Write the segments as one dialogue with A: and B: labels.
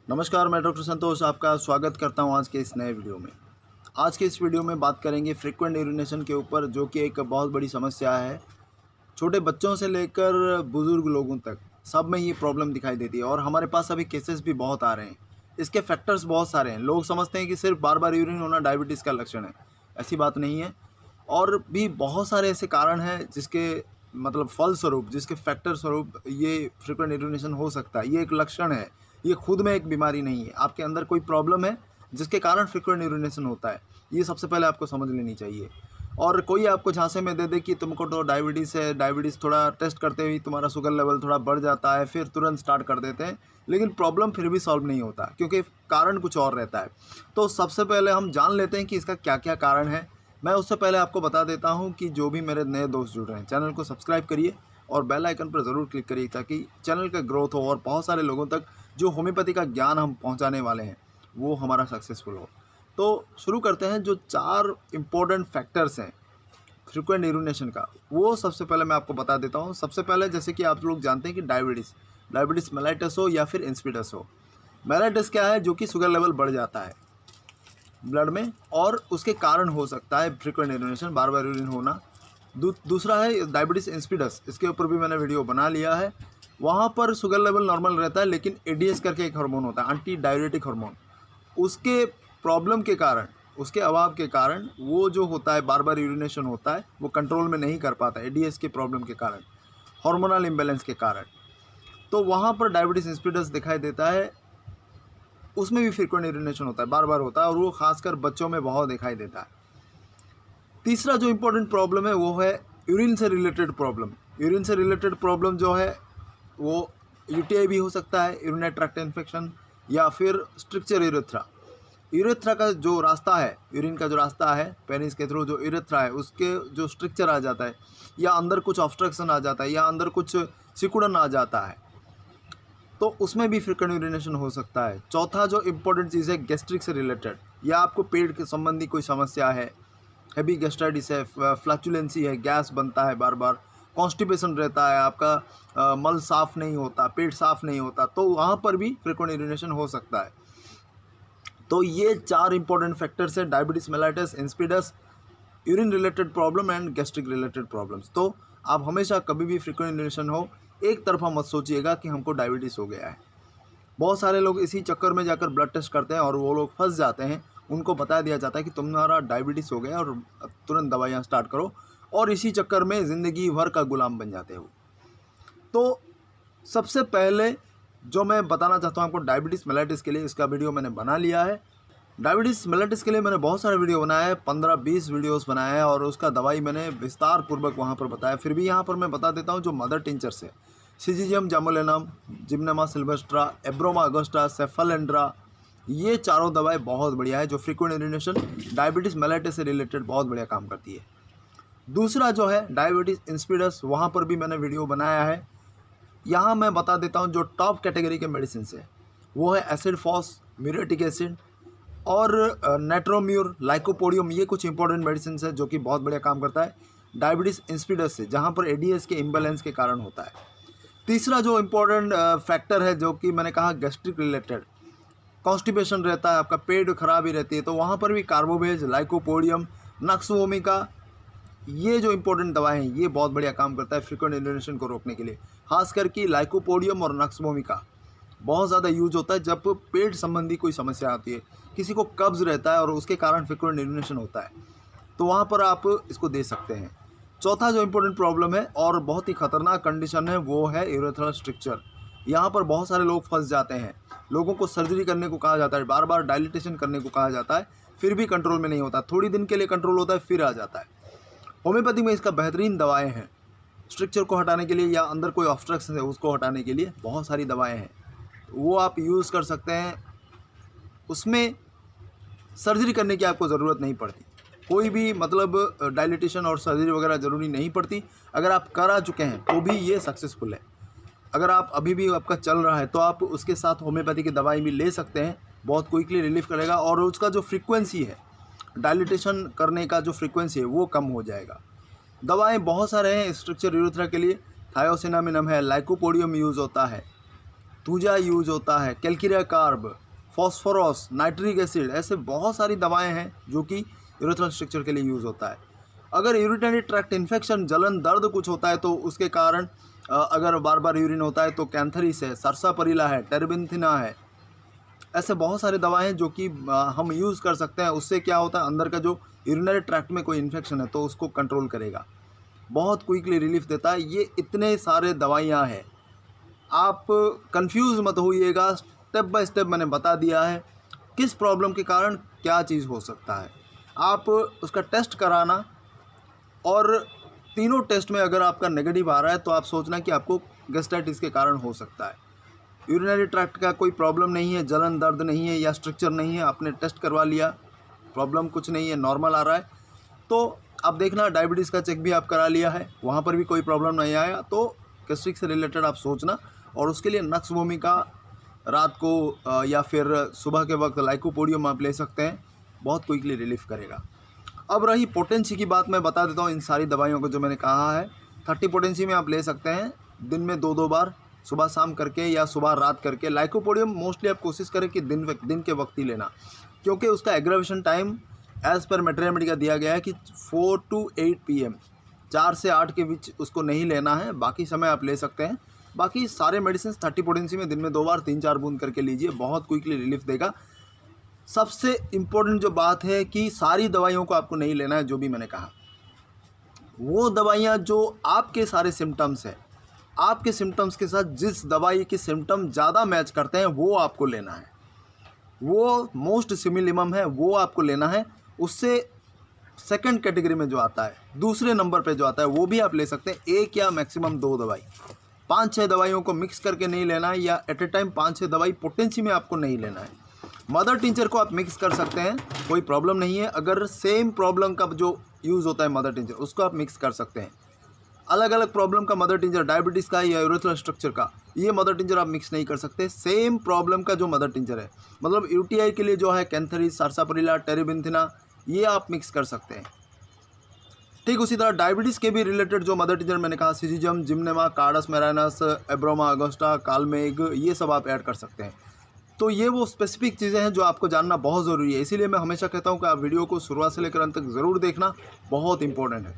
A: नमस्कार, मैं डॉक्टर संतोष आपका स्वागत करता हूं आज के इस नए वीडियो में। आज के इस वीडियो में बात करेंगे फ्रीक्वेंट यूरिनेशन के ऊपर, जो कि एक बहुत बड़ी समस्या है। छोटे बच्चों से लेकर बुज़ुर्ग लोगों तक सब में ये प्रॉब्लम दिखाई देती है और हमारे पास अभी केसेस भी बहुत आ रहे हैं। इसके फैक्टर्स बहुत सारे हैं। लोग समझते हैं कि सिर्फ बार-बार यूरिन होना डायबिटीज़ का लक्षण है। ऐसी बात नहीं है और भी बहुत सारे ऐसे कारण हैं जिसके फलस्वरूप, जिसके फैक्टर स्वरूप ये फ्रीक्वेंट यूरिनेशन हो सकता है। ये एक लक्षण है, ये खुद में एक बीमारी नहीं है। आपके अंदर कोई प्रॉब्लम है जिसके कारण फ्रीक्वेंट यूरिनेशन होता है। ये सबसे पहले आपको समझ लेनी चाहिए। और कोई आपको झांसे में दे दे कि तुमको तो डायबिटीज़ है, डायबिटीज़ थोड़ा टेस्ट करते ही तुम्हारा शुगर लेवल थोड़ा बढ़ जाता है, फिर तुरंत स्टार्ट कर देते हैं, लेकिन प्रॉब्लम फिर भी सॉल्व नहीं होता क्योंकि कारण कुछ और रहता है। तो सबसे पहले हम जान लेते हैं कि इसका क्या क्या कारण है। मैं उससे पहले आपको बता देता हूं कि जो भी मेरे नए दोस्त जुड़ रहे हैं, चैनल को सब्सक्राइब करिए और बेल आइकन पर ज़रूर क्लिक करिए ताकि चैनल का ग्रोथ हो और बहुत सारे लोगों तक जो होम्योपैथी का ज्ञान हम पहुंचाने वाले हैं वो हमारा सक्सेसफुल हो। तो शुरू करते हैं। जो 4 इम्पोर्टेंट फैक्टर्स हैं फ्रीक्वेंट यूरिनेशन का, वो सबसे पहले मैं आपको बता देता हूँ। सबसे पहले, जैसे कि आप लोग जानते हैं कि डायबिटीज़ मेलाइटस हो या फिर इंसिपिडस हो। मेलाइटस क्या है? जो कि शुगर लेवल बढ़ जाता है ब्लड में और उसके कारण हो सकता है फ्रीक्वेंट यूरिनेशन, बार बार यूरिन होना। दूसरा है डायबिटीज़ इंसिपिडस। इसके ऊपर भी मैंने वीडियो बना लिया है। वहाँ पर शुगर लेवल नॉर्मल रहता है, लेकिन एडीएस करके एक हार्मोन होता है, एंटी डाययूरेटिक हार्मोन। उसके प्रॉब्लम के कारण, उसके अभाव के कारण वो जो होता है, बार बार यूरिनेशन होता है, वो कंट्रोल में नहीं कर पाता एडीएस के प्रॉब्लम के कारण, हार्मोनल इम्बैलेंस के कारण। तो वहाँ पर डायबिटीज़ इंसिपिडस दिखाई देता है। उसमें भी फ्रीक्वेंट यूरिनेशन होता है, बार बार होता है और वो खासकर बच्चों में बहुत दिखाई देता है। तीसरा जो इम्पोर्टेंट प्रॉब्लम है वो है यूरिन से रिलेटेड प्रॉब्लम। यूरिन से रिलेटेड प्रॉब्लम जो है वो यूटीआई भी हो सकता है, यूरिनरी ट्रैक्ट इन्फेक्शन, या फिर स्ट्रक्चर यूरेथ्रा का जो रास्ता है, यूरिन का जो रास्ता है पेनिस के थ्रू, जो यूरेथ्रा है उसके जो स्ट्रक्चर आ जाता है, या अंदर कुछ ऑब्स्ट्रक्शन आ जाता है, या अंदर कुछ सिकुड़न आ जाता है, तो उसमें भी फ्रीक्वेंट यूरिनेशन हो सकता है। चौथा जो इम्पोर्टेंट चीज़ है गैस्ट्रिक से रिलेटेड, या आपको पेट के संबंधी कोई समस्या है, हैवी गैस्ट्राइटिस है, फ्लैचुलेंसी है, गैस बनता है बार बार, कॉन्स्टिपेशन रहता है, आपका मल साफ़ नहीं होता, पेट साफ़ नहीं होता, तो वहाँ पर भी फ्रीक्वेंट यूरिनेशन हो सकता है। तो ये 4 इंपॉर्टेंट फैक्टर्स हैं: diabetes mellitus, insipidus, urine related problem and gastric related problems. तो आप हमेशा कभी भी फ्रीक्वेंट यूरिनेशन हो, एक तरफा मत सोचिएगा कि हमको डायबिटीज़ हो गया है। बहुत सारे लोग इसी चक्कर में जाकर ब्लड टेस्ट करते हैं और वो लोग फंस जाते हैं। उनको बता दिया जाता है कि तुम्हारा डायबिटीज़ हो गया और तुरंत दवाइयाँ स्टार्ट करो, और इसी चक्कर में ज़िंदगी भर का गुलाम बन जाते हो। तो सबसे पहले जो मैं बताना चाहता हूँ आपको डायबिटीज़ मेलाइटिस के लिए, इसका वीडियो मैंने बना लिया है। डायबिटीज़ मेलाइटिस के लिए मैंने बहुत सारे वीडियो बनाए हैं, 15-20 वीडियोस बनाए हैं, और उसका दवाई मैंने विस्तार पूर्वक वहाँ पर बताया। फिर भी यहाँ पर मैं बता देता हूँ जो मदर टिंचर्स है, सिजिजियम जामुलेनम, जिम्नेमा सिल्वेस्ट्रा, एब्रोमा अगस्टा, सेफालेंड्रा, ये चारों दवाएँ बहुत बढ़िया है, जो फ्रीक्वेंट यूरिनेशन डायबिटीज़ मेलाइटिस से रिलेटेड बहुत बढ़िया काम करती है। दूसरा जो है डायबिटीज़ इंसिपिडस, वहाँ पर भी मैंने वीडियो बनाया है। यहाँ मैं बता देता हूँ जो टॉप कैटेगरी के मेडिसिन है वो है एसिड फॉस, म्यूरेटिक एसिड और नेट्रोम्यूर, लाइकोपोडियम। ये कुछ इंपॉर्टेंट मेडिसिन है जो कि बहुत बढ़िया काम करता है डायबिटीज़ इंसिपिडस से, जहाँ पर एडीएस के इम्बैलेंस के कारण होता है। तीसरा जो इम्पोर्टेंट फैक्टर है, जो कि मैंने कहा गैस्ट्रिक रिलेटेड, कॉन्स्टिपेशन रहता है, आपका पेट खराब ही रहती है, तो वहाँ पर भी कार्बोवेज, लाइकोपोडियम, नक्स वोमिका, ये जो इंपॉर्टेंट दवाएं हैं ये बहुत बढ़िया काम करता है फ्रीक्वेंट यूरिनेशन को रोकने के लिए। खास करके लाइकोपोडियम और नक्स वोमिका बहुत ज़्यादा यूज होता है जब पेट संबंधी कोई समस्या आती है, किसी को कब्ज़ रहता है और उसके कारण फ्रीक्वेंट यूरिनेशन होता है, तो वहाँ पर आप इसको दे सकते हैं। चौथा जो इम्पोर्टेंट प्रॉब्लम है और बहुत ही ख़तरनाक कंडीशन है वो है यूरेथ्रल स्ट्रक्चर। यहाँ पर बहुत सारे लोग फंस जाते हैं। लोगों को सर्जरी करने को कहा जाता है, बार बार डायलिटेशन करने को कहा जाता है, फिर भी कंट्रोल में नहीं होता। थोड़ी दिन के लिए कंट्रोल होता है, फिर आ जाता है। होम्योपैथी में इसका बेहतरीन दवाएं हैं, स्ट्रक्चर को हटाने के लिए या अंदर कोई ऑब्स्ट्रक्शन है उसको हटाने के लिए बहुत सारी दवाएं हैं, वो आप यूज़ कर सकते हैं। उसमें सर्जरी करने की आपको ज़रूरत नहीं पड़ती, कोई भी डायलिटेशन और सर्जरी वगैरह ज़रूरी नहीं पड़ती। अगर आप करा चुके हैं तो भी ये सक्सेसफुल है। अगर आप अभी भी आपका चल रहा है तो आप उसके साथ होम्योपैथी की दवाई भी ले सकते हैं, बहुत क्विकली रिलीफ करेगा और उसका जो फ्रीक्वेंसी है, डायलिटेशन करने का जो फ्रीक्वेंसी है वो कम हो जाएगा। दवाएं बहुत सारे हैं स्ट्रक्चर यूरेथ्रा के लिए, थायोसिनामिनम है, लाइकोपोडियम यूज़ होता है, थूजा यूज होता है, कैल्किरिया कार्ब, फॉस्फोरस, नाइट्रिक एसिड, ऐसे बहुत सारी दवाएं हैं जो कि यूरेथ्रल स्ट्रक्चर के लिए यूज़ होता है। अगर यूरिनरी ट्रैक्ट इन्फेक्शन, जलन, दर्द कुछ होता है तो उसके कारण अगर बार बार यूरिन होता है तो कैंथरिस है, सरसापरिला है, टेरेबिंथिना है, ऐसे बहुत सारी दवाएं हैं जो कि हम यूज़ कर सकते हैं। उससे क्या होता है, अंदर का जो यूरिनरी ट्रैक्ट में कोई इन्फेक्शन है तो उसको कंट्रोल करेगा, बहुत क्विकली रिलीफ देता है। ये इतने सारे दवाइयाँ हैं, आप कंफ्यूज मत होइएगा, स्टेप बाय स्टेप मैंने बता दिया है किस प्रॉब्लम के कारण क्या चीज़ हो सकता है। आप उसका टेस्ट कराना, और तीनों टेस्ट में अगर आपका नेगेटिव आ रहा है तो आप सोचना कि आपको गैस्ट्राइटिस के कारण हो सकता है। यूरिनरी ट्रैक्ट का कोई प्रॉब्लम नहीं है, जलन दर्द नहीं है या स्ट्रक्चर नहीं है, आपने टेस्ट करवा लिया, प्रॉब्लम कुछ नहीं है, नॉर्मल आ रहा है, तो आप देखना डायबिटीज़ का चेक भी आप करा लिया है, वहाँ पर भी कोई प्रॉब्लम नहीं आया, तो गैस्ट्रिक से रिलेटेड आप सोचना। और उसके लिए नक्स भूमिका रात को या फिर सुबह के वक्त लाइकोपोडियम आप ले सकते हैं, बहुत क्विकली रिलीफ करेगा। अब रही पोटेंसी की बात, मैं बता देता हूँ इन सारी दवाइयों को जो मैंने कहा है। 30 पोटेंसी में आप ले सकते हैं, दिन में 2-2 बार, सुबह शाम करके या सुबह रात करके। लाइकोपोडियम मोस्टली आप कोशिश करें कि दिन के वक्त ही लेना, क्योंकि उसका एग्रेवेशन टाइम एज़ पर मेट्रोमेडी का दिया गया है कि 4 to 8 PM, 4 से 8 के बीच उसको नहीं लेना है, बाकी समय आप ले सकते हैं। बाकी सारे मेडिसिन 30 पोटेंसी में दिन में 2 बार 3-4 बूंद करके लीजिए, बहुत क्विकली रिलीफ देगा। सबसे इम्पोर्टेंट जो बात है कि सारी दवाइयों को आपको नहीं लेना है, जो भी मैंने कहा, वो दवाइयाँ जो आपके सारे सिम्टम्स हैं, आपके सिम्टम्स के साथ जिस दवाई के सिम्टम ज़्यादा मैच करते हैं वो आपको लेना है, वो मोस्ट सिमिलिमम है, वो आपको लेना है। उससे सेकंड कैटेगरी में जो आता है, दूसरे नंबर पे जो आता है, वो भी आप ले सकते हैं, 1 या मैक्सिमम 2 दवाई। 5-6 दवाइयों को मिक्स करके नहीं लेना है, या एट ए टाइम 5-6 दवाई पोटेंसी में आपको नहीं लेना है। मदर टिंचर को आप मिक्स कर सकते हैं, कोई प्रॉब्लम नहीं है। अगर सेम प्रॉब्लम का जो यूज़ होता है मदर टिंचर, उसको आप मिक्स कर सकते हैं। अलग अलग प्रॉब्लम का मदर टिंचर, डायबिटीज़ का या यूरेथ्रल स्ट्रक्चर का, ये मदर टिंचर आप मिक्स नहीं कर सकते। सेम प्रॉब्लम का जो मदर टिंचर है, मतलब यूटीआई के लिए जो है कैंथरिस, सरसापरिला, टेरेबिंथिना, ये आप मिक्स कर सकते हैं। ठीक उसी तरह डायबिटीज़ के भी रिलेटेड जो मदर टिंचर मैंने कहा, सिजिजम, जिम्नेमा, कार्डस मैरानस, एब्रोमा अगोस्टा, कालमेग, ये सब आप ऐड कर सकते हैं। तो ये वो स्पेसिफिक चीज़ें हैं जो आपको जानना बहुत ज़रूरी है। इसीलिए मैं हमेशा कहता हूँ कि आप वीडियो को शुरुआत से लेकर अंत तक ज़रूर देखना, बहुत इंपॉर्टेंट है।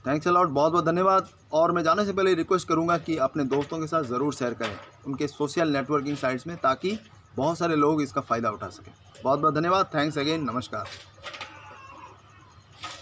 A: थैंक्स अ लॉट, बहुत बहुत धन्यवाद। और मैं जाने से पहले रिक्वेस्ट करूँगा कि अपने दोस्तों के साथ ज़रूर शेयर करें उनके सोशल नेटवर्किंग साइट्स में, ताकि बहुत सारे लोग इसका फ़ायदा उठा सकें। बहुत बहुत धन्यवाद, थैंक्स अगेन, नमस्कार।